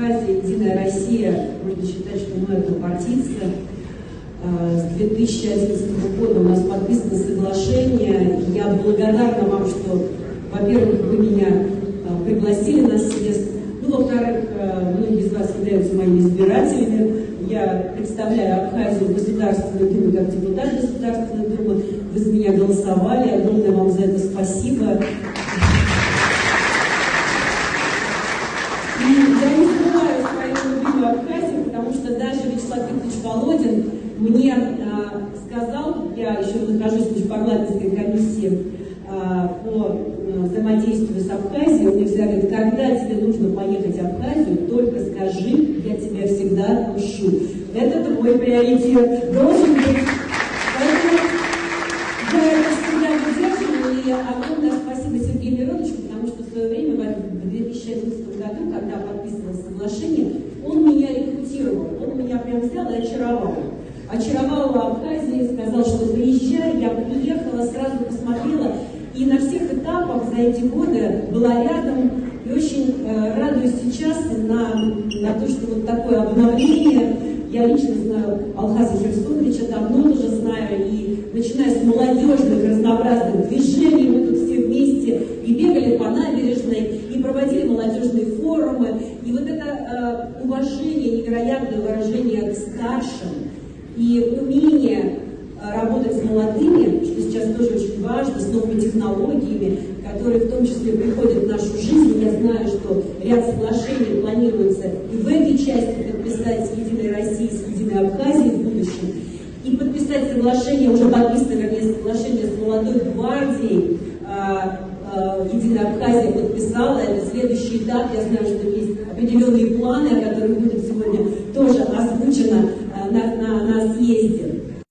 Абхазия, Единая Россия, можно считать, что мы однопартийцы. С 2011 года у нас подписано соглашение. Я благодарна вам, что, во-первых, вы меня пригласили на съезд. Ну, во-вторых, многие из вас являются моими избирателями. Я представляю Абхазию в Государственной Думе как депутат Государственной Думы. Вы за меня голосовали. Огромное вам за это спасибо. И я не скрываю свою любимую Абхазию, потому что даже Вячеслав Викторович Володин мне сказал, я еще нахожусь в межпарламентской комиссии по взаимодействию с Абхазией, он мне всегда говорит, когда тебе нужно поехать в Абхазию, только скажи, я тебя всегда пушу. Это мой приоритет должен быть. Поэтому я это всегда выдерживаю, и огромное спасибо Сергею Мироновичу, потому что в свое время, в 2011 году, когда подписывалось соглашение, он меня рекрутировал, он меня прям взял и очаровал. Очаровал в Абхазии, сказал, что приезжай, я приехала, сразу посмотрела, и на всех этапах за эти годы была рядом, и очень радуюсь сейчас на то, что вот такое обновление. Я лично знаю Алхаза Херсоновича, давно уже знаю, и начиная с молодежных разнообразных движений, мы тут все вместе и бегали по набережной, и проводили молодежные форумы, и вот это уважение, невероятное выражение к старшим, и умение работать с молодыми, что сейчас тоже очень важно, с новыми технологиями, которые в том числе приходят в нашу жизнь. Я знаю, что ряд соглашений планируется и в этой части подписать с Единой Россией, с Единой Абхазией в будущем, и подписать соглашение, уже подписано, вернее, соглашение с молодой гвардией. Единая Абхазия подписала, это следующий этап. Я знаю, что есть определенные планы, о которых будет сегодня тоже озвучено на съезде.